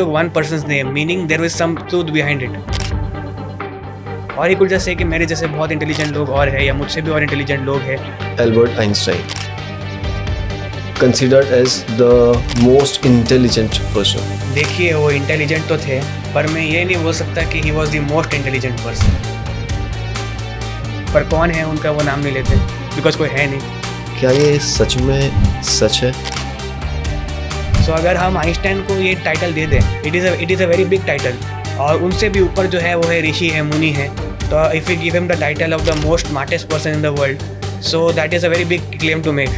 took one person's name, meaning there was some truth behind it. और he could just say कि मेरे जैसे बहुत इंटेलिजेंट लोग और हैं या मुझसे भी और इंटेलिजेंट लोग हैं. Albert Einstein, considered as the most intelligent person. देखिए वो इंटेलिजेंट तो थे, पर मैं ये नहीं बोल सकता कि he was the most intelligent person. पर कौन है उनका वो नाम नहीं लेते, बिकॉज कोई है नहीं. क्या ये सच में सच है? सो अगर हम आइंस्टाइन को ये टाइटल दे दें, it is a very big title, और उनसे भी ऊपर जो है वो है ऋषि है, मुनि है. तो if you give him the title of the most smartest person in the world, so that is a very big claim to make.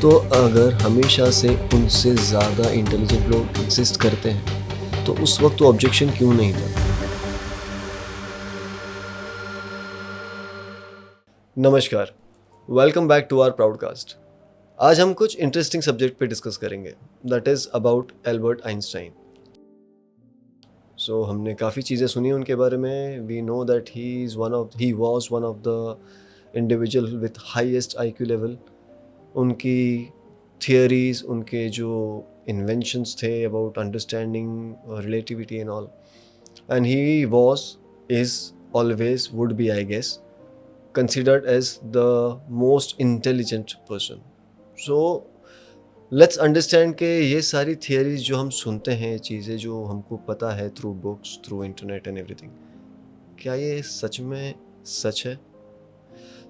तो अगर हमेशा से उनसे ज़्यादा इंटेलिजेंट लोग एग्जिस्ट करते हैं तो उस वक्त तो ऑब्जेक्शन क्यों नहीं था? नमस्कार, welcome back to our podcast. आज हम कुछ इंटरेस्टिंग सब्जेक्ट पे डिस्कस करेंगे, that is about Albert Einstein. So हमने काफ़ी चीज़ें सुनी उनके बारे में. We know that he was one of the individual with highest IQ level. उनकी थियरीज, उनके जो इन्वेंशंस थे about understanding relativity and all, and he is always would be, I guess, considered as the most intelligent person. So let's understand कि ये सारी theories जो हम सुनते हैं, चीज़ें जो हमको पता है through books, through internet and everything, क्या ये सच में सच है?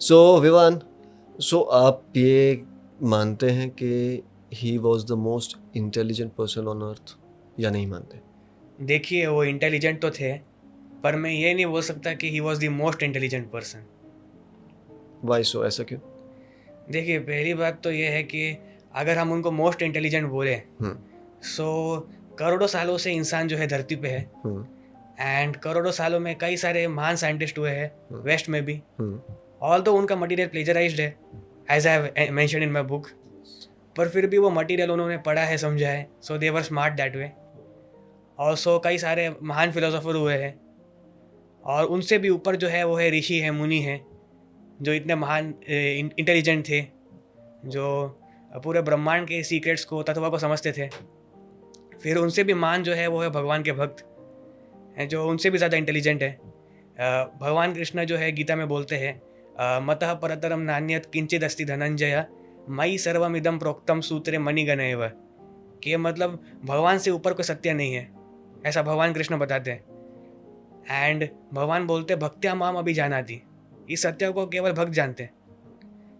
So विवान, आप ये मानते हैं कि he was the most intelligent person on earth या नहीं मानते? देखिए वो इंटेलिजेंट तो थे, पर मैं ये नहीं बोल सकता कि he was the most intelligent person. Why so? ऐसा क्यों? देखिए पहली बात तो ये है कि अगर हम उनको मोस्ट इंटेलिजेंट बोले, सो करोड़ों सालों से इंसान जो है धरती पे है, एंड करोड़ों सालों में कई सारे महान साइंटिस्ट हुए हैं वेस्ट में भी. ऑल तो उनका मटेरियल प्लेजराइज्ड है, as I have mentioned in my book, पर फिर भी वो मटेरियल उन्होंने पढ़ा है, समझा है, सो दे वर स्मार्ट दैट वे. ऑल्सो कई सारे महान फिलोसोफर हुए हैं, और उनसे भी ऊपर जो है वो है ऋषि है, मुनि है, जो इतने महान इंटेलिजेंट थे, जो पूरे ब्रह्मांड के सीक्रेट्स को, तत्वों को समझते थे. फिर उनसे भी महान जो है वो है भगवान के भक्त हैं, जो उनसे भी ज़्यादा इंटेलिजेंट है. भगवान कृष्ण जो है गीता में बोलते हैं, मतः परतरम नान्यत किंचित अस्ति धनंजय मयि सर्वमिदं प्रोक्तम सूत्रे मणिगण एव. कि मतलब भगवान से ऊपर कोई सत्य नहीं है, ऐसा भगवान कृष्ण बताते हैं. एंड भगवान बोलते भक्त्या माम अभी जानाति, इस सत्य को केवल भक्त जानते हैं.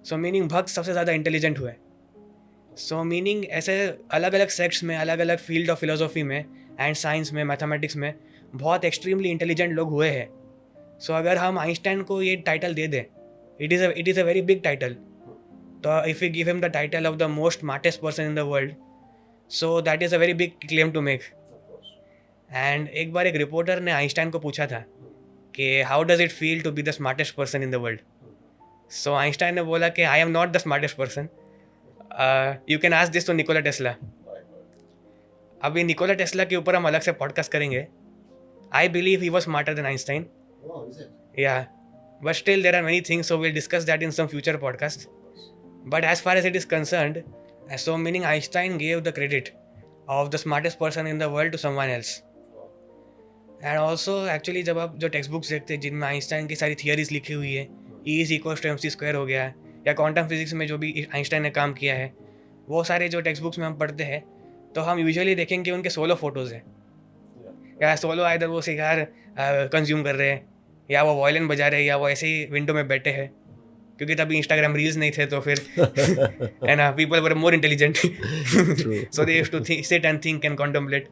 सो मीनिंग भक्त सबसे ज़्यादा इंटेलिजेंट हुए. सो मीनिंग ऐसे अलग अलग सेक्ट्स में, अलग अलग फील्ड ऑफ फिलोसॉफी में एंड साइंस में, मैथमेटिक्स में बहुत एक्सट्रीमली इंटेलिजेंट लोग हुए हैं. सो अगर हम आइंस्टाइन को ये टाइटल दे दें, it is a very big title. तो if you give him the title of the most smartest person in the world, so that is a very big claim to make. And एक बार एक reporter ने Einstein को पूछा था कि how does it feel to be the smartest person in the world. So Einstein ने बोला कि I am not the smartest person, you can ask this to Nikola Tesla. अभी निकोला टेस्ला के ऊपर हम अलग से पॉडकास्ट करेंगे. I believe he was smarter than Einstein, या but still there are many things, so will discuss that in some future podcast. But as far as it is concerned, so meaning Einstein gave the credit of the smartest person in the world to someone else. And also actually जब आप जो text books देखते हैं जिनमें Einstein की सारी theories लिखी हुई है, E=mc² हो गया, या क्वांटम फिजिक्स में जो भी आइंस्टाइन ने काम किया है, वो सारे जो टेक्स्ट बुक्स में हम पढ़ते हैं, तो हम यूजुअली देखेंगे उनके सोलो फोटोज़ हैं, या सोलो आइदर वो सिगार कंज्यूम कर रहे हैं, या वो वायलिन बजा रहे हैं, या वो ऐसे ही विंडो में बैठे हैं, क्योंकि तभी इंस्टाग्राम रील्स नहीं थे, तो फिर है ना, people were more intelligent, so they used to sit and think and contemplate.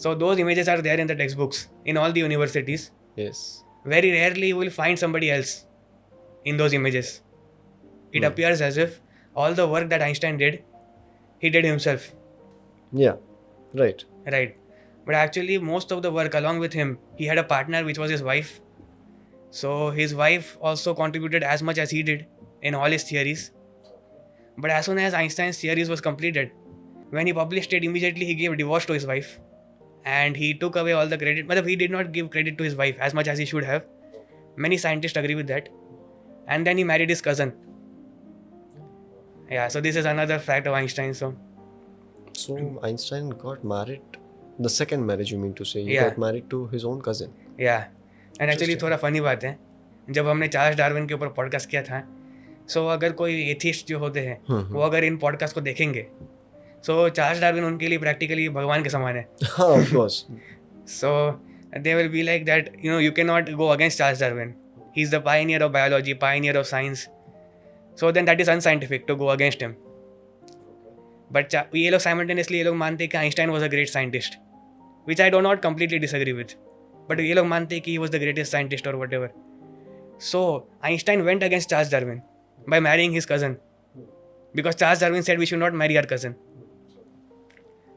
So those images are there in the textbooks in all the universities. Yes. Very rarely you will find somebody else in those images. It appears as if all the work that Einstein did, he did himself. Yeah, right. Right. But actually most of the work along with him, he had a partner which was his wife. So his wife also contributed as much as he did in all his theories. But as soon as Einstein's theories was completed, when he published it, immediately he gave divorce to his wife. And he took away all the credit. Matlab, he did not give credit to his wife as much as he should have. Many scientists agree with that. And then he married his cousin. Yeah, so this is another fact of Einstein. So Einstein got married The second marriage, you mean to say? He Yeah. got married to his own cousin. या and actually थोड़ा funny बात है, जब हमने Charles Darwin के ऊपर podcast किया था, सो अगर कोई एथिस्ट जो होते हैं वो अगर इन पॉडकास्ट को देखेंगे, सो चार्ल्स डार्विन उनके लिए प्रैक्टिकली भगवान के समान है. हाँ, of course. So they will be like that, you know, you cannot go against Charles Darwin. He's the pioneer of biology, pioneer of science. So then that is unscientific to go against him. But ये लोग simultaneously ये लोग मानते हैं कि Einstein was a great scientist, which I do not completely disagree with. But ये लोग मानते हैं कि he was the greatest scientist or whatever. So Einstein went against Charles Darwin by marrying his cousin, because Charles Darwin said we should not marry our cousin.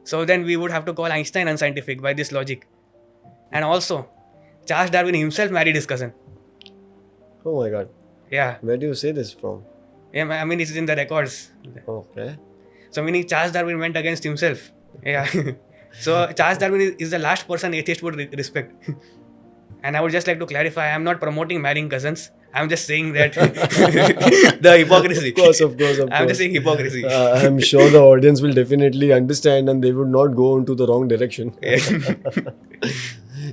So then we would have to call Einstein unscientific by this logic. And also, Charles Darwin himself married his cousin. Oh my God. Yeah. Where do you say this from? Yeah, I mean, it's in the records. Okay. So meaning Charles Darwin went against himself. Yeah. So Charles Darwin is the last person atheist would respect. And I would just like to clarify, I'm not promoting marrying cousins. I'm just saying that the hypocrisy. Of course. I'm just saying hypocrisy. I'm sure the audience will definitely understand and they would not go into the wrong direction.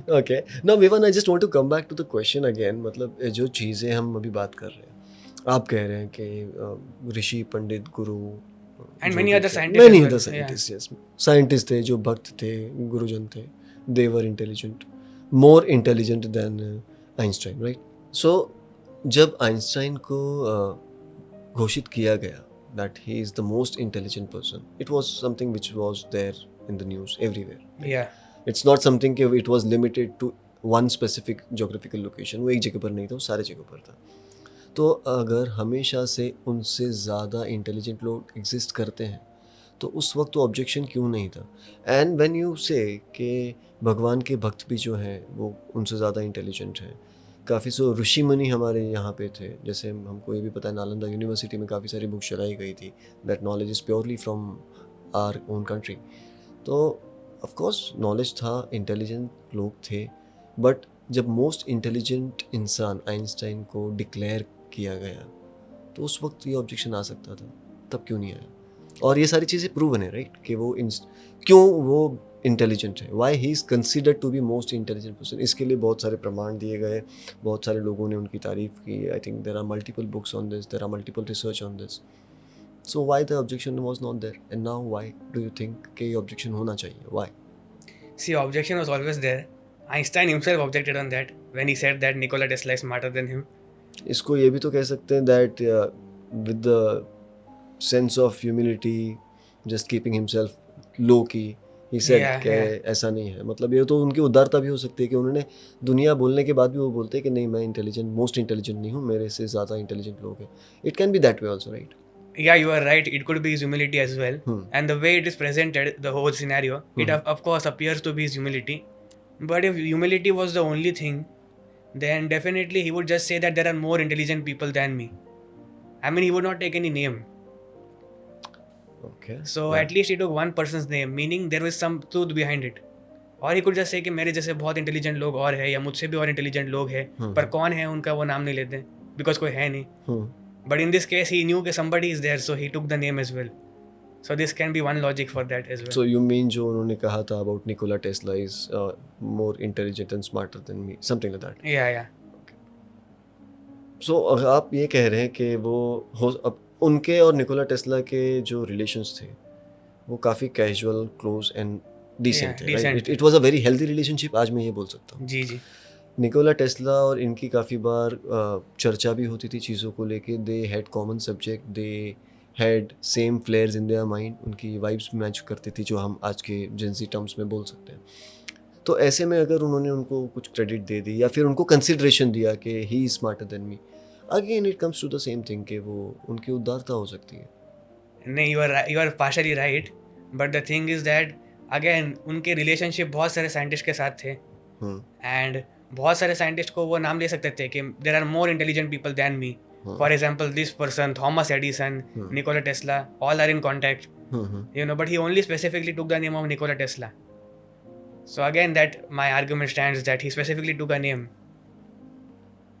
Okay. Now, Vivan, I just want to come back to the question again. मतलब जो चीज़ें हम अभी बात कर रहे हैं, आप कह रहे हैं कि ऋषि, पंडित, गुरु and many other scientists. Many other scientists, yes. Scientists थे जो भक्त थे, गुरुजन थे. They were intelligent, more intelligent than Einstein, right? So जब आइंस्टाइन को घोषित किया गया that he is the most intelligent person, it was something which was there in the news everywhere. Yeah. It's not something कि it was limited to one specific geographical location. वो एक जगह पर नहीं था, वो सारे जगह पर था. तो अगर हमेशा से उनसे ज़्यादा इंटेलिजेंट लोग एग्जिस्ट करते हैं तो उस वक्त तो ऑब्जेक्शन क्यों नहीं था. एंड व्हेन यू से कि भगवान के भक्त भी जो हैं वो उनसे ज़्यादा इंटेलिजेंट हैं, काफ़ी सो ऋषि मुनि हमारे यहाँ पे थे. जैसे हमको ये भी पता है नालंदा यूनिवर्सिटी में काफ़ी सारी बुक्स चलाई गई थी, that knowledge is purely from our own country. तो ऑफ कोर्स नॉलेज था, इंटेलिजेंट लोग थे, बट जब मोस्ट इंटेलिजेंट इंसान आइंस्टाइन को डिक्लेयर किया गया तो उस वक्त ये ऑब्जेक्शन आ सकता था, तब क्यों नहीं आया? और ये सारी चीज़ें प्रूवन है, राइट, कि वो क्यों वो इंटेलिजेंट है, why he is considered to be most intelligent person. इसके लिए बहुत सारे प्रमाण दिए गए, बहुत सारे लोगों ने उनकी तारीफ़ की. I think there are multiple books on this, there are multiple research on this. So why the objection was not there and now why do you think कि ये ऑब्जेक्शन होना चाहिए? Why? See, objection was always there. Einstein himself objected on that when he said that Nikola Tesla is smarter than him. इसको ये भी तो कह सकते हैं that with the sense of humility, just keeping himself low key, he said कि ऐसा नहीं है. मतलब ये तो उनकी उदारता भी हो सकती है कि उन्होंने दुनिया बोलने के बाद भी वो बोलते हैं कि नहीं, मैं इंटेलिजेंट, मोस्ट इंटेलिजेंट नहीं हूँ, मेरे से ज़्यादा इंटेलिजेंट लोग हैं. It can be that way also, right? Yeah, you are right. It could be his humility as well. And the way it is presented, the whole scenario, it of course appears to be his humility. But if humility was the only thing, then definitely he would just say that there are more intelligent people than me. I mean, he would not take any name. Okay. So at least he took one person's name, meaning there was some truth behind it. और he could just say कि मेरे जैसे बहुत intelligent लोग और है, या मुझसे भी और इंटेलिजेंट लोग हैं, पर कौन है उनका वो नाम नहीं लेते, बिकॉज कोई है नहीं. But in this case, he knew that somebody is there, so he took the name as well. So this can be one logic for that as well. So you mean जो उन्होंने कहा था about Nikola Tesla is more intelligent and smarter than me, something like that? Yeah. Okay. So आप ये कह रहे हैं कि वो अब उनके और निकोला टेस्ला के जो रिलेशंस थे वो काफ़ी कैजुअल, क्लोज एंड डिसेंट थे, right? It was a very healthy relationship, आज मैं ये बोल सकता हूँ. जी. निकोला टेस्ला और इनकी काफ़ी बार चर्चा भी होती थी चीज़ों को लेके. They had common subject, they had same फ्लेयर्स in their mind. उनकी वाइब्स मैच करती थी, जो हम आज के जेंजी टर्म्स में बोल सकते हैं. तो ऐसे में अगर उन्होंने उनको कुछ क्रेडिट दे दी या फिर उनको कंसिडरेशन दिया कि he is smarter than me, again it comes to the same thing कि वो उनकी उदारता हो सकती है. नहीं, you are partially right, but the thing is that again उनके रिलेशनशिप बहुत सारे साइंटिस्ट के साथ थे, एंड बहुत सारे साइंटिस्ट को वो नाम ले सकते थे कि there are more intelligent people than me. For example this person, Thomas Edison, Nikola Tesla, all are in contact, you know, but he only specifically took the name of Nikola Tesla. So again, that my argument stands that he specifically took a name.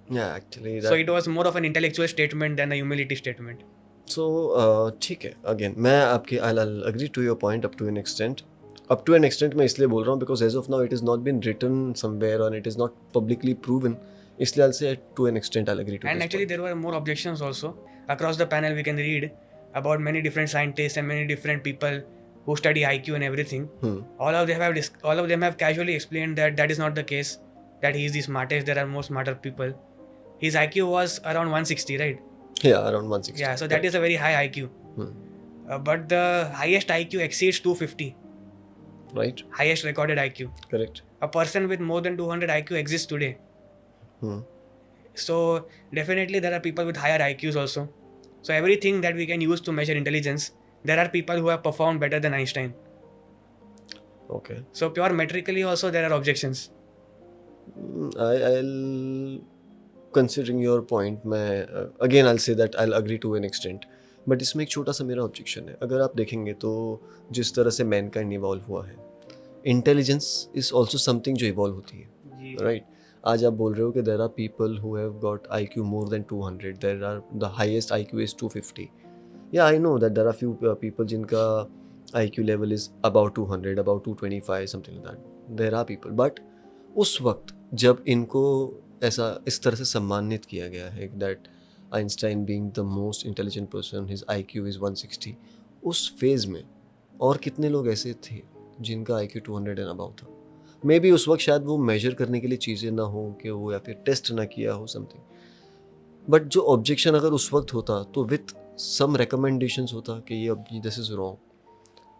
Yeah, actually so it was more of an intellectual statement than a humility statement. So ठीक है, again मैं आपके I'll agree to your point up to an extent. Up to an extent मैं इसलिए बोल रहा हूँ because as of now it is not been written somewhere और it is not publicly proven, इसलिए I'll say to an extent I'll agree to And this actually, point. there were more objections also. Across the panel, we can read about many different scientists and many different people who study IQ and everything. All of them have casually explained that that is not the case. That he is the smartest. There are more smarter people. His IQ was around 160, right? Yeah, around 160. Yeah, so that is a very high IQ. But the highest IQ exceeds 250. Right. Highest recorded IQ. Correct. A person with more than 200 IQ exists today. So definitely there are people with higher IQs also. So everything that we can use to measure intelligence, there are people who have performed better than Einstein. Okay. So pure metrically also there are objections. I'll considering your point, मैं again I'll say that I'll agree to an extent. But इसमें एक छोटा सा मेरा objection है. अगर आप देखेंगे तो जिस तरह से मैनकाइंड इवॉल्व हुआ है, इंटेलिजेंस इज ऑल्सो समथिंग जो इवॉल्व होती है, राइट? आज आप बोल रहे हो कि there are people who have got IQ more than 200, there are the highest IQ is 250. या I know that there are few people जिनका IQ level is about 200, about 225, something like that. There are people, but उस वक्त जब इनको ऐसा इस तरह से सम्मानित किया गया है that Einstein being the most intelligent person, his IQ is 160, उस फेज़ में और कितने लोग ऐसे थे जिनका IQ 200 एंड अबाउ था? मे बी उस वक्त शायद वो मेजर करने के लिए चीज़ें ना हो कि वो, या फिर टेस्ट ना किया हो समथिंग. बट जो ऑब्जेक्शन अगर उस वक्त होता तो विथ सम रिकमेंडेशंस होता कि ये दिस इज़ रॉन्ग,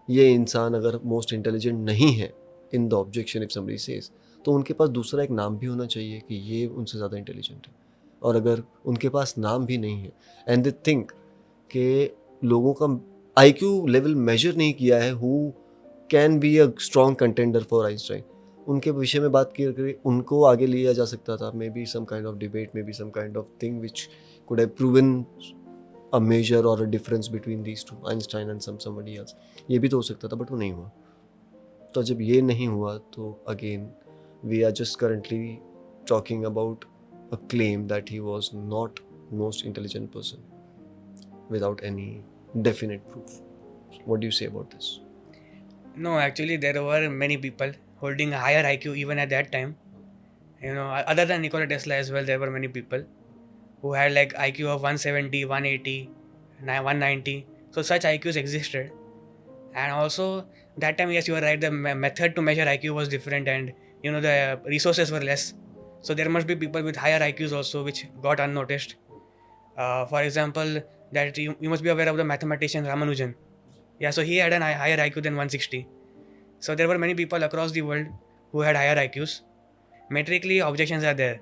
ये इंसान अगर मोस्ट इंटेलिजेंट नहीं है in the objection if somebody says, तो उनके पास दूसरा एक नाम भी होना चाहिए कि ये उनसे ज़्यादा इंटेलिजेंट है. और अगर उनके पास नाम भी नहीं है एंड दे थिंक कि लोगों का IQ लेवल मेजर नहीं किया है who can be a strong contender for Einstein, उनके विषय में बात करके उनको आगे लिया जा सकता था. Maybe some kind of debate, maybe some kind of thing which could have proven a major or a difference between these two, Einstein and somebody else. ये भी तो हो सकता था, बट वो नहीं हुआ. तो जब ये नहीं हुआ तो again we are just currently talking about a claim that he was not most intelligent person without any definite proof. What do you say about this? No, actually there were many people holding a higher IQ even at that time. You know, other than Nikola Tesla as well, there were many people who had like IQ of 170, 180, 190. So such IQs existed. And also that time, yes, you are right, the method to measure IQ was different, and you know, the resources were less. So there must be people with higher IQs also which got unnoticed. For example, that you must be aware of the mathematician Ramanujan. Yeah, so he had a higher IQ than 160. So there were many people across the world who had higher IQs. Metrically, objections are there.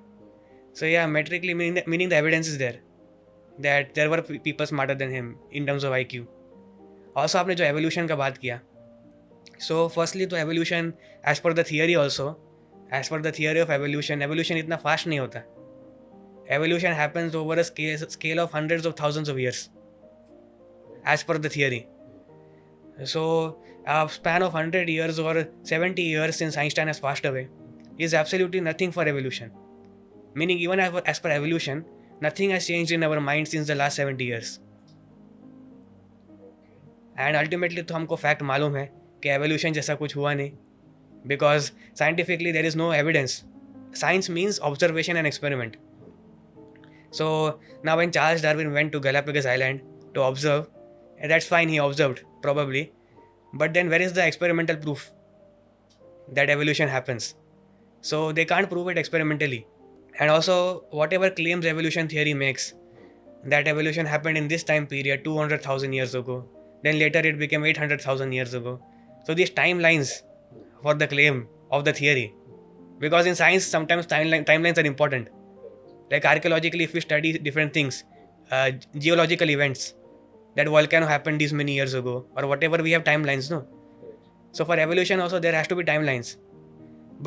So yeah, metrically meaning the evidence is there that there were people smarter than him in terms of IQ. Also, आपने जो evolution का बात किया. So firstly, तो evolution as per the theory also, as per the theory of evolution इतना fast नहीं होता. Evolution happens over a scale of hundreds of thousands of years, as per the theory. So a span of 100 years or 70 years since Einstein has passed away is absolutely nothing for evolution. Meaning even as per evolution, nothing has changed in our mind since the last 70 years. And ultimately तो हमको fact मालूम है कि evolution जैसा कुछ हुआ नहीं. Because scientifically there is no evidence. Science means observation and experiment. So now when Charles Darwin went to Galapagos Island to observe, that's fine, he observed probably, but then where is the experimental proof that evolution happens? So they can't prove it experimentally. And also whatever claims evolution theory makes, that evolution happened in this time period 200,000 years ago, then later it became 800,000 years ago. So these timelines for the claim of the theory, because in science sometimes timelines are important. Like archaeologically, if we study different things, geological events, that volcano happened this many years ago or whatever, we have timelines, no? So for evolution also there has to be timelines.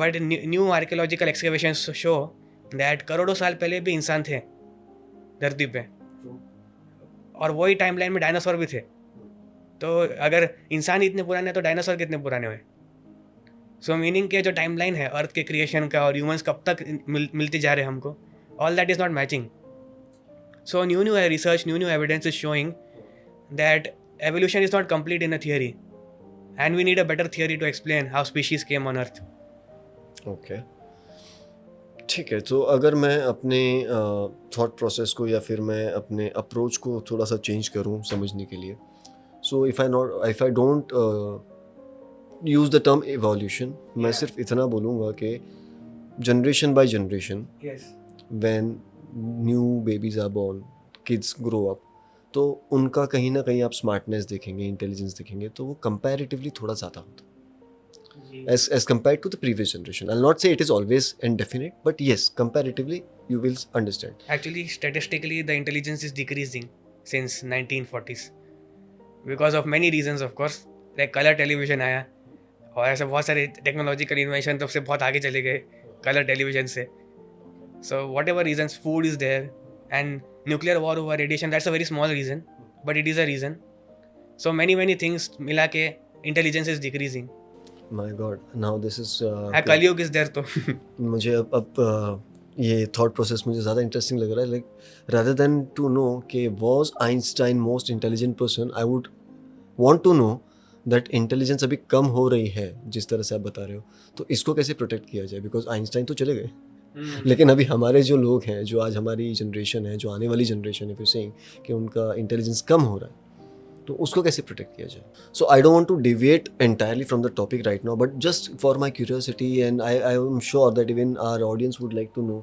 But new archaeological excavations show that करोड़ों साल पहले भी इंसान थे धरती पे, और वही टाइमलाइन में डायनासोर भी थे. तो अगर इंसान इतने पुराने तो डायनासोर कितने पुराने हुए? सो मीनिंग के जो टाइमलाइन है अर्थ के क्रिएशन का और ह्यूमंस कब तक मिलते जा रहे हैं हमको, all that is not matching. So new research, new evidence is showing that evolution is not complete in a theory. and we need a better theory to explain how species came on Earth. Okay, ठीक है. तो अगर मैं अपने thought process को या फिर मैं अपने अप्रोच को थोड़ा सा चेंज करूं समझने के लिए, so if I don't use the term evolution, मैं Yeah. सिर्फ इतना बोलूँगा कि generation by generation, Yes. When new babies are born, kids grow up, तो उनका कहीं ना कहीं आप स्मार्टनेस देखेंगे, इंटेलिजेंस देखेंगे, तो वो कंपैरेटिवली थोड़ा ज़्यादा होता है as compared to the previous generation. I'll not say it is always indefinite, but yes, comparatively you will understand. Actually, statistically, the intelligence is decreasing since 1940s because of many reasons, of course. Like color television आया और ऐसे बहुत सारे technological invention तब से बहुत आगे चले गए कलर टेलीविजन से. So whatever reasons, food is there and nuclear war हुआ, radiation, that's a very small reason, but it is a reason. So many things मिला के intelligence is decreasing. My God, now this is कलयुग is there तो. मुझे अब ये thought process मुझे ज़्यादा इंटरेस्टिंग लग रहा है. Like rather than to know कि was Einstein most intelligent person, I would want to know that intelligence अभी कम हो रही है जिस तरह से आप बता रहे हो, तो इसको कैसे प्रोटेक्ट किया जाए, बिकॉज आइंस्टाइन तो चले गए, लेकिन अभी हमारे जो लोग हैं, जो आज हमारी जनरेशन है, जो आने वाली जनरेशन है, फिर सेइंग कि उनका इंटेलिजेंस कम हो रहा है, तो उसको कैसे प्रोटेक्ट किया जाए. So I don't want to deviate entirely from the topic right now, but just for my curiosity and I am sure that even our audience would like to know,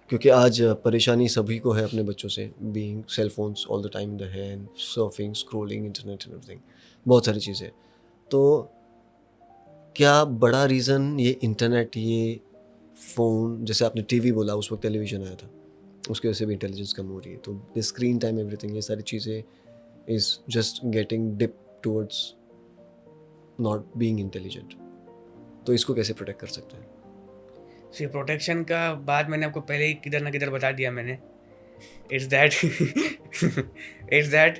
क्योंकि आज परेशानी सभी को है अपने बच्चों से, being cell phones all the time in the hand, surfing, scrolling, internet and everything, बहुत सारी चीज़ें. तो क्या बड़ा रीज़न ये इंटरनेट, ये फ़ोन, जैसे आपने टीवी बोला, उस वक्त टेलीविज़न आया था, उसकी वजह से भी इंटेलिजेंस कम हो रही है, तो द स्क्रीन टाइम, एवरीथिंग, ये सारी चीज़ें is just getting dipped towards not being intelligent. तो इसको कैसे प्रोटेक्ट कर सकते हैं? सी प्रोटेक्शन का बात मैंने आपको पहले ही किधर ना किधर बता दिया मैंने. It's that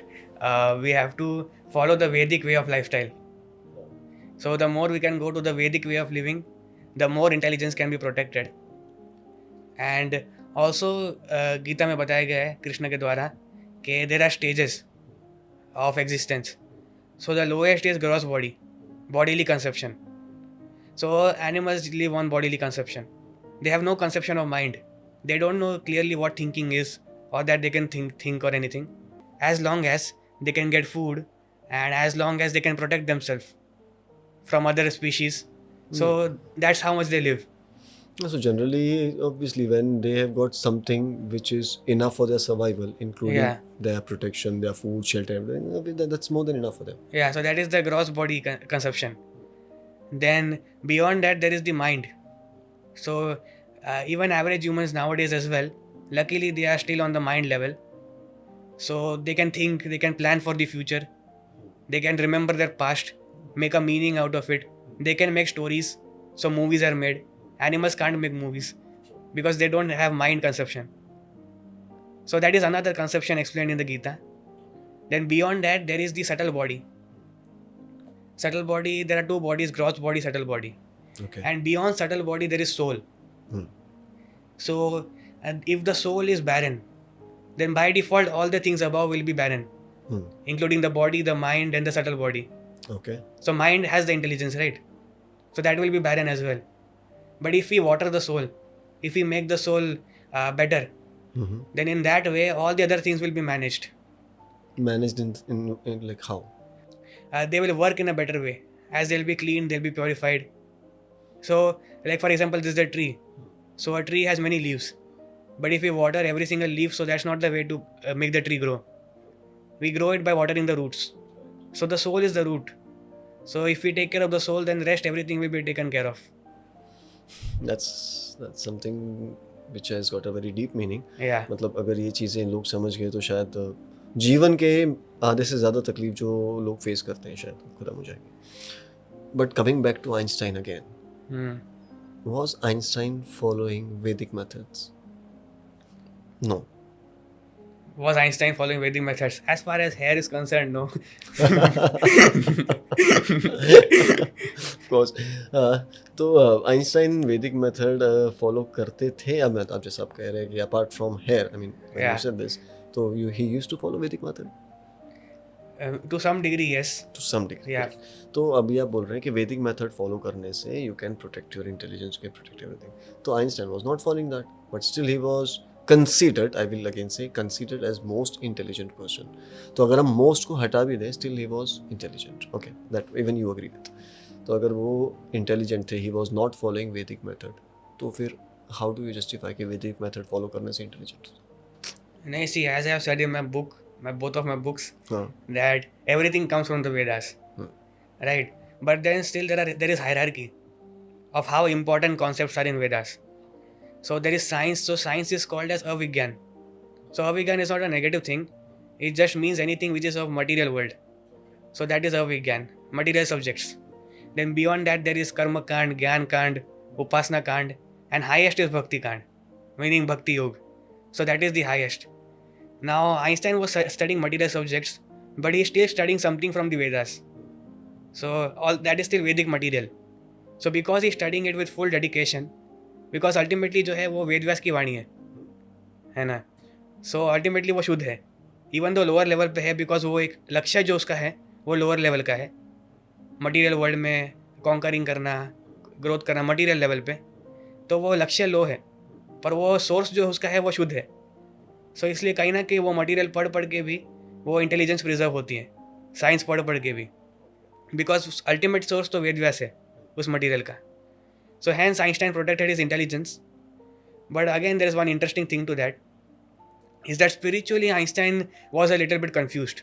we have to follow the Vedic way of lifestyle. So the more we can go to the Vedic way of living, the more intelligence can be protected. And also Gita में बताया गया है कृष्ण के द्वारा कि there are stages of existence. So the lowest is gross body, bodily conception. So animals live on bodily conception. They have no conception of mind. They don't know clearly what thinking is, or that they can think or anything. As long as they can get food, and as long as they can protect themselves from other species, so that's how much they live. So generally, obviously, when they have got something which is enough for their survival, including their protection, their food, shelter, everything, that's more than enough for them. Yeah, so that is the gross body consumption. Then beyond that, there is the mind. So even average humans nowadays as well, luckily they are still on the mind level. So they can think, they can plan for the future, they can remember their past, make a meaning out of it. They can make stories, so movies are made. Animals can't make movies because they don't have mind conception. So that is another conception explained in the Gita. Then beyond that, there is the subtle body. Subtle body, there are two bodies, gross body, subtle body. Okay. And beyond subtle body, there is soul. So if the soul is barren, then by default, all the things above will be barren, including the body, the mind, and the subtle body. Okay. So mind has the intelligence, right? So that will be barren as well. But if we water the soul, if we make the soul better, then in that way, all the other things will be managed. Managed in like how? They will work in a better way. As they'll be cleaned, they'll be purified. So, like for example, this is a tree. So a tree has many leaves. But if we water every single leaf, so that's not the way to make the tree grow. We grow it by watering the roots. So the soul is the root. So if we take care of the soul, then rest everything will be taken care of. That's something which has got a very deep meaning. Yeah. मतलब अगर ये चीज़ें लोग समझ गए तो शायद जीवन के आधे से ज़्यादा तकलीफ जो लोग फेस करते हैं शायद खत्म हो जाएगी. But coming back to Einstein again, was Einstein following Vedic methods? No. Was Einstein following Vedic methods? As far as hair is concerned, no. Of course. तो आइंस्टाइन वैदिक मेथड फॉलो करते थे. अब आप जैसा आप कह रहे हैं कि apart from here, I mean you said this, तो ही यूज्ड टू फॉलो वैदिक method. To some degree, yes. To some degree. Yeah. तो अभी आप बोल रहे हैं कि वैदिक मेथड फॉलो करने से you can protect your intelligence, you can protect everything. तो Einstein was not following that, but still he was considered, I will again say considered as most intelligent person. तो अगर हम मोस्ट को हटा भी दें, still he was intelligent. Okay, that even you agree with. तो अगर वो इंटेलिजेंट थे, he was not following Vedic method, तो फिर हाउ डू यू जस्टिफाई कि वैदिक मेथड फॉलो करने से intelligent? No, see, as I have said in my book, both of my books, हाँ. that everything comes from the Vedas, right? But then still there is hierarchy of how important concepts are in Vedas. So there is science. So science is called as avigyan. So avigyan is not a negative thing. It just means anything which is of material world. So that is avigyan, material subjects. Then beyond that there is karma kand, gyan kand, upasana kand, and highest is bhakti kand, meaning bhakti yoga. So that is the highest. Now Einstein was studying material subjects, but he is still studying something from the Vedas. So all that is still Vedic material. So because he is studying it with full dedication, because ultimately जो है वो वेद व्यास की वाणी है ना. So ultimately वो शुद्ध है, even though lower level पे है, because वो एक लक्ष्य जो उसका है वो लोअर लेवल का है, मटीरियल वर्ल्ड में कॉन्करिंग करना, ग्रोथ करना मटीरियल लेवल पे, तो वो लक्ष्य लो है, पर वो सोर्स जो उसका है वो शुद्ध है. सो इसलिए कहीं ना कहीं वो मटेरियल पढ़ के भी वो इंटेलिजेंस प्रिजर्व होती है, साइंस पढ़ के भी, बिकॉज अल्टीमेट सोर्स तो वेद व्यास है उस मटेरियल का. So Hans Einstein protected his intelligence. But again there is one interesting thing to that, is that spiritually Einstein was a little bit confused,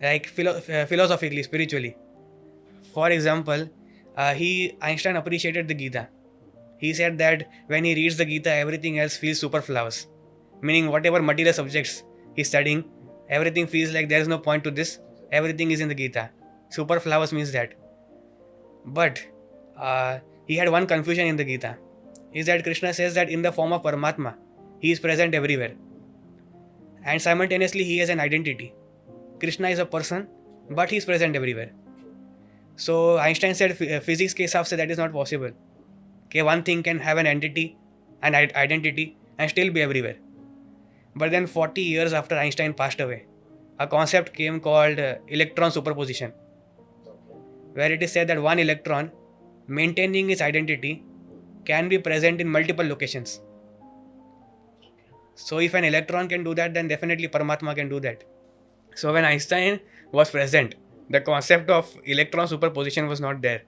like philosophically, spiritually. For example, Einstein appreciated the Gita. He said that when he reads the Gita, everything else feels superfluous, meaning whatever material subjects he's studying, everything feels like there is no point to this, everything is in the Gita. Superfluous means that. But he had one confusion in the Gita, is that Krishna says that in the form of Paramatma, he is present everywhere, and simultaneously he has an identity. Krishna is a person, but he is present everywhere. So Einstein said physics के हिसाब से that is not possible. कि one thing can have an entity and identity and still be everywhere. But then 40 years after Einstein passed away, a concept came called electron superposition, where it is said that one electron maintaining its identity can be present in multiple locations. So if an electron can do that, then definitely Paramatma can do that. So when Einstein was present, the concept of electron superposition was not there.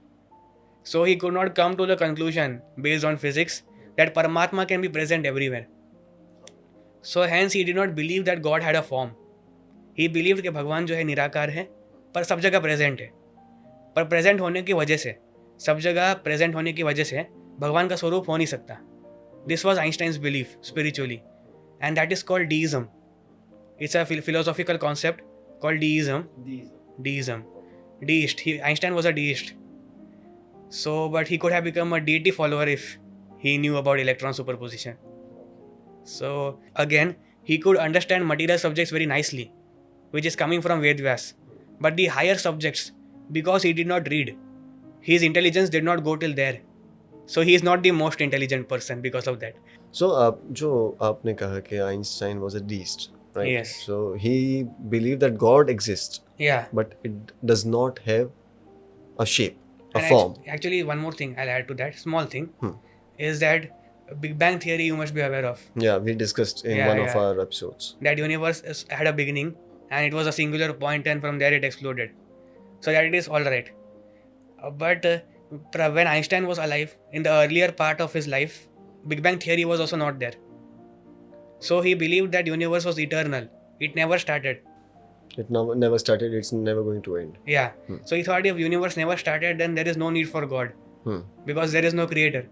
So he could not come to the conclusion based on physics that Paramatma can be present everywhere. So hence he did not believe that God had a form. He believed कि भगवान जो है निराकार है, पर सब जगह present है. पर प्रेजेंट होने की वजह से, सब जगह प्रेजेंट होने की वजह से भगवान का स्वरूप हो नहीं सकता. This was Einstein's belief spiritually, and that is called deism. It's a philosophical concept called deism. Deism. Deist. Einstein was a deist. So, but he could have become a deity follower if he knew about electron superposition. So, again, he could understand material subjects very nicely, which is coming from Ved Vyas. But the higher subjects, because he did not read, his intelligence did not go till there. So, he is not the most intelligent person because of that. So, जो आपने कहा कि Einstein was a deist, right? Yes. So, he believed that God exists. Yeah. But it does not have a shape, a And form. Actually, one more thing I'll add to that, small thing, is that Big Bang Theory you must be aware of. Yeah, we discussed in one of our episodes. That universe had a beginning and it was a singular point and from there it exploded. So that it is all right. But when Einstein was alive, in the earlier part of his life, Big Bang Theory was also not there. So he believed that universe was eternal. It never started. It never started, it's never going to end. Yeah. So he thought if universe never started, then there is no need for God. Because there is no creator.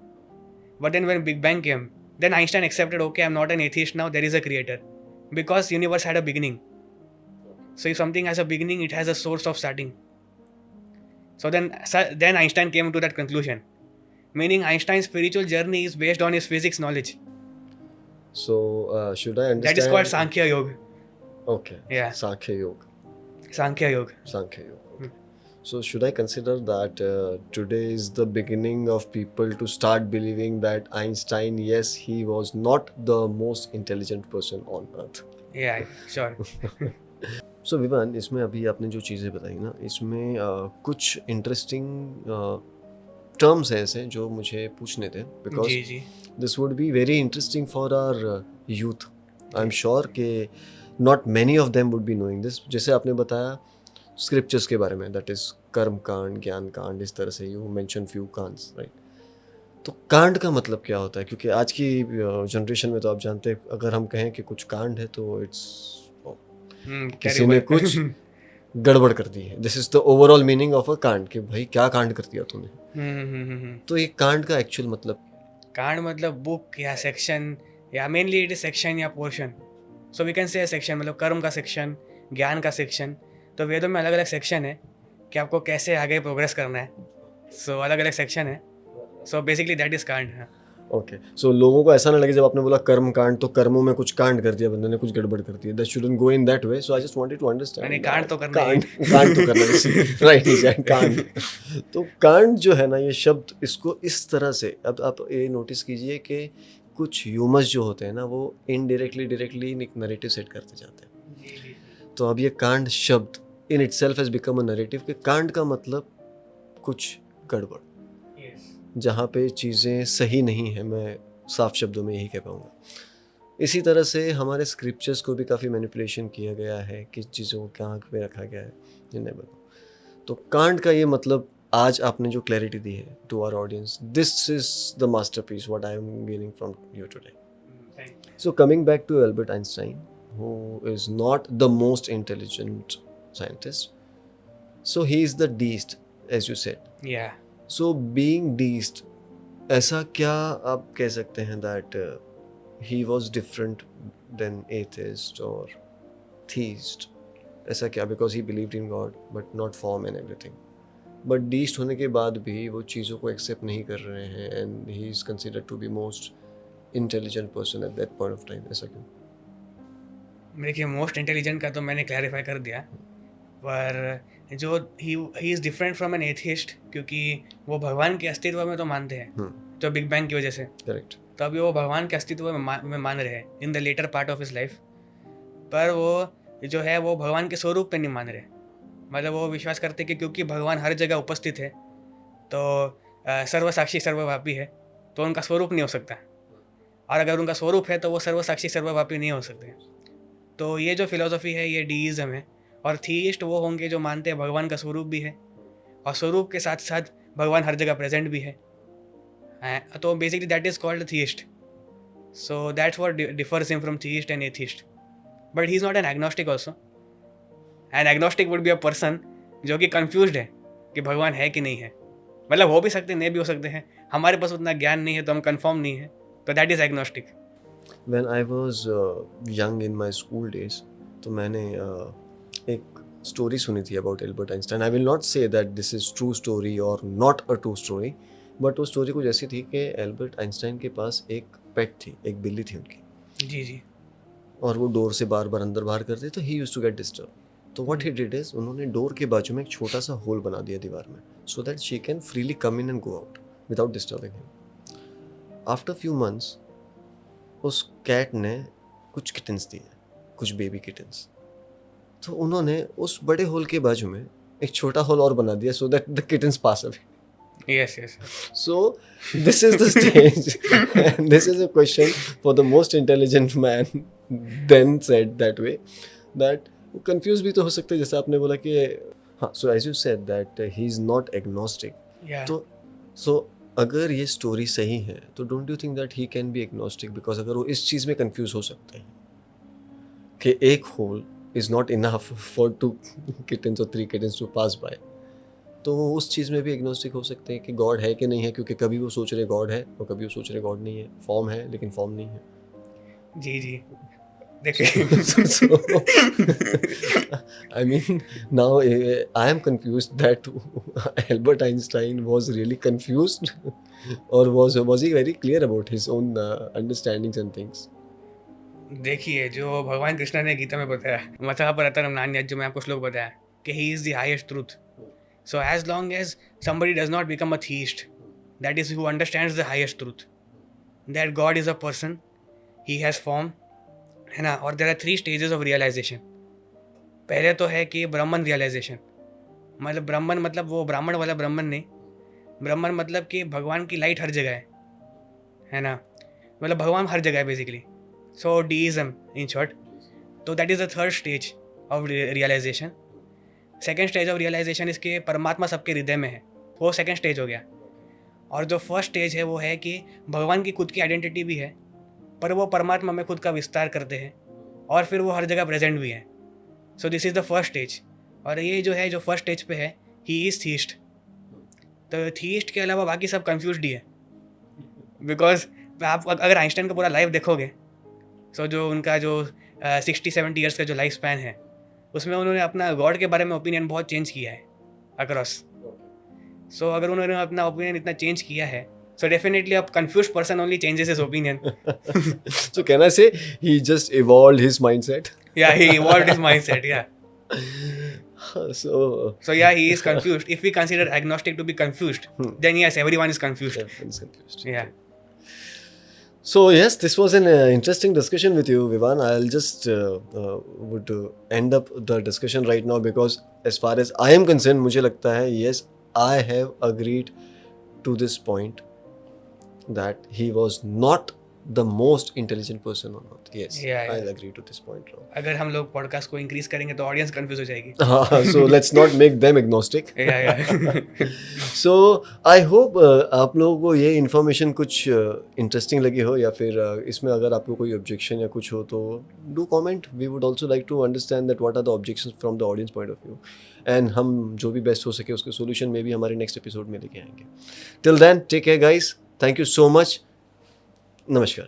But then when Big Bang came, then Einstein accepted, okay, I'm not an atheist now, there is a creator. Because universe had a beginning. So if something has a beginning, it has a source of starting. So then Einstein came to that conclusion. Meaning Einstein's spiritual journey is based on his physics knowledge. So should I understand? That is called Sankhya Yoga. Okay. Yeah. Sankhya Yoga. Sankhya Yoga. Sankhya Yoga. So should I consider that today is the beginning of people to start believing that Einstein, yes, he was not the most intelligent person on earth? Yeah, sure. सो विवान, इसमें अभी आपने जो चीज़ें बताई ना, इसमें कुछ interesting terms हैं ऐसे जो मुझे पूछने थे, बिकॉज जी जी this would be very interesting for our youth. I am जी श्योर कि not many of them would be knowing this. जैसे आपने बताया स्क्रिप्चर्स के बारे में, दैट इज कर्म कांड, ज्ञान कांड, इस तरह से यू मेंशन फ्यू कांड्स, राइट. तो कांड का मतलब क्या होता है? क्योंकि आज की जनरेशन में तो आप जानते हैं, अगर हम कहें कि कुछ कांड है तो इट्स किसी ने टेरिबल कुछ गड़बड़ कर दी है. This is the overall meaning of a कांड, कि भाई क्या कांड कर दिया तूने. तो ये कांड का एक्चुअल मतलब? कांड मतलब बुक या सेक्शन, या मेनली इट इज सेक्शन या portion. So we can say section मतलब कर्म का सेक्शन, ज्ञान का सेक्शन. तो वेदों में अलग अलग सेक्शन है कि आपको कैसे आगे प्रोग्रेस करना है. सो अलग अलग सेक्शन है. सो बेसिकली दैट इज कांड. ओके, सो लोगों को ऐसा ना लगे जब आपने बोला कर्म कांड तो कर्मों में कुछ कांड कर दिया, बंदे ने कुछ गड़बड़ कर दी. That shouldn't go in that way. So I just wanted to understand. नहीं, कांड तो करना ही कांड कांड तो करना है, राइट. एग्जैक्ट कांड. तो कांड जो है ना, ये शब्द, इसको इस तरह से अब आप ये नोटिस कीजिए कि कुछ ह्यूमर्स जो होते हैं ना, वो इनडायरेक्टली डायरेक्टली एक नैरेटिव सेट करते जाते हैं. तो अब ये कांड शब्द in itself has become a narrative, कि कांड का मतलब कुछ गड़बड़, जहाँ पे चीज़ें सही नहीं हैं. मैं साफ शब्दों में यही कह पाऊँगा. इसी तरह से हमारे स्क्रिप्चर्स को भी काफ़ी मैनिपुलेशन किया गया है, कि चीज़ों को कहाँ पे रखा गया है, ये नहीं बताऊँ. तो कांड का ये मतलब आज आपने जो क्लैरिटी दी है to our audience, this is the masterpiece what I am gaining from you today. So coming back to Albert Einstein, who is not the most intelligent scientist, so he is the deist, as you said. या So being deist, ऐसा क्या आप कह सकते हैं that he was different than atheist or theist? ऐसा क्या? Because he believed in God but not form and everything. But deist होने के बाद भी वो चीज़ों को accept नहीं कर रहे हैं, and he is considered to be most intelligent person at that point of time. ऐसा क्यों? देखिए, मोस्ट इंटेलिजेंट का तो मैंने क्लैरिफाई कर दिया. पर जो he is different from an atheist, क्योंकि वो भगवान के अस्तित्व में तो मानते हैं, जो बिग बैंग की वजह से. करेक्ट. तो अभी वो भगवान के अस्तित्व में मान रहे हैं in the latter part of his life. पर वो जो है वो भगवान के स्वरूप पे नहीं मान रहे. मतलब वो विश्वास करते कि क्योंकि भगवान हर जगह उपस्थित है, तो सर्वसाक्षी सर्वव्यापी है, तो उनका स्वरूप नहीं हो सकता. और अगर उनका स्वरूप है तो वो सर्वसाक्षी सर्वव्यापी नहीं हो सकते. तो ये जो फिलॉसफी है, ये डीइज्म है. और थीइस्ट वो होंगे जो मानते हैं भगवान का स्वरूप भी है, और स्वरूप के साथ साथ भगवान हर जगह प्रेजेंट भी है. तो basically that is called theist. So that's what differs him from theist and atheist. But he is not an agnostic also. An agnostic would be a person जो कि कन्फ्यूज्ड है कि भगवान है कि नहीं है. मतलब हो भी सकते हैं, नहीं भी हो सकते हैं. हमारे पास उतना ज्ञान नहीं है तो हम कन्फर्म नहीं है. तो that is agnostic. When I was young in my school days, तो मैंने एक स्टोरी सुनी थी about Albert Einstein. I will not say that this is true story or not a true story, but वो story कुछ ऐसी थी कि एल्बर्ट आइंस्टाइन के पास एक पेट थी, एक बिल्ली थी उनकी, जी जी और वो डोर से बार बार अंदर बाहर करते, तो he used to get disturb. तो व्हाट ही डिड इज, उन्होंने डोर के बाजू में एक छोटा सा होल बना दिया दीवार में, so that she can freely come in and go out without disturbing him. After few months उस कैट ने कुछ किटन्स दिए, कुछ बेबी किटन्स. तो उन्होंने उस बड़े होल के बाजू में एक छोटा होल और बना दिया, so that the kittens pass away. Yes yes. So this is the stage, and this is a question for the most intelligent man then said that way, that वो confused भी तो हो सकते हैं, जैसे आपने बोला कि हाँ. So as you said that he is not agnostic. या तो so अगर ये स्टोरी सही है तो don't you think that he can be agnostic, because अगर वो इस चीज़ में कंफ्यूज हो सकते हैं कि एक hole is not enough for 2 kittens और 3 किटन्स टू पास बाय, तो वो उस चीज़ में भी एग्नोस्टिक हो सकते हैं कि गॉड है कि नहीं है, क्योंकि कभी वो सोच रहे गॉड है और कभी वो सोच रहे गॉड नहीं है. फॉर्म है लेकिन फॉर्म नहीं है. जी जी. देखिए, I mean, now I am confused that Albert Einstein was really confused, or was he very clear about his own understandings and things? देखिए, जो भगवान कृष्ण ने गीता में बताया, मथा परतरम नान्यत्, जो मैं आपको श्लोक बताया कि he is the highest truth. So as long as somebody does not become a theist, that is who understands the highest truth, that God is a person, he has form, है ना. और there are 3 stages of realization. पहले तो है कि ब्राह्मण realisation, मतलब ब्राह्मण मतलब वो ब्राह्मण वाला ब्राह्मण नहीं, ब्राह्मण मतलब कि भगवान की लाइट हर जगह है ना, मतलब भगवान हर जगह है basically. So deism in short. तो that is the third stage of realization. Second stage of realization इसके परमात्मा सबके हृदय में है, वो सेकेंड स्टेज हो गया। और जो फर्स्ट स्टेज है वो है कि भगवान की खुद की आइडेंटिटी भी है, पर वो परमात्मा में खुद का विस्तार करते हैं और फिर वो हर जगह प्रेजेंट भी है। So this is the first stage. और ये जो है, जो फर्स्ट स्टेज पे है, ही इज़ थीस्ट। तो थीस्ट के अलावा बाकी सब कंफ्यूज्ड ही है, बिकॉज आप अगर आइंस्टाइन का पूरा लाइफ देखोगे, सो जो उनका जो 60-70 ईयर्स का जो लाइफ स्पैन है, उसमें उन्होंने अपना गॉड के बारे में ओपिनियन बहुत चेंज किया है अक्रॉस। सो अगर उन्होंने अपना ओपिनियन इतना चेंज किया है, so definitely a confused person only changes his opinion. So can I say he just evolved his mindset? Yeah, he evolved his mindset, yeah. So Yeah, he is confused. If we consider agnostic to be confused, then yes, everyone is confused. everyone's confused. Yeah. So yes, this was an interesting discussion with you, Vivan. I'll just would end up the discussion right now because as far as I am concerned, मुझे लगता है yes, I have agreed to this point that he was not the most intelligent person on earth. Yes, Yeah. I'll agree to this point now. अगर हम लोग podcast को increase करेंगे तो audience confuse हो जाएगी। So let's not make them agnostic. Yeah. So I hope आप लोगों को ये इन्फॉर्मेशन कुछ इंटरेस्टिंग लगी हो, या फिर इसमें अगर आपको कोई ऑब्जेक्शन या कुछ हो तो do comment. We would also like to understand that what are the objections from the audience point of view, and हम जो भी बेस्ट हो सके उसके सोल्यूशन में भी हमारे नेक्स्ट एपिसोड में लेके आएंगे. Till then take care guys. Thank you so much. नमस्कार.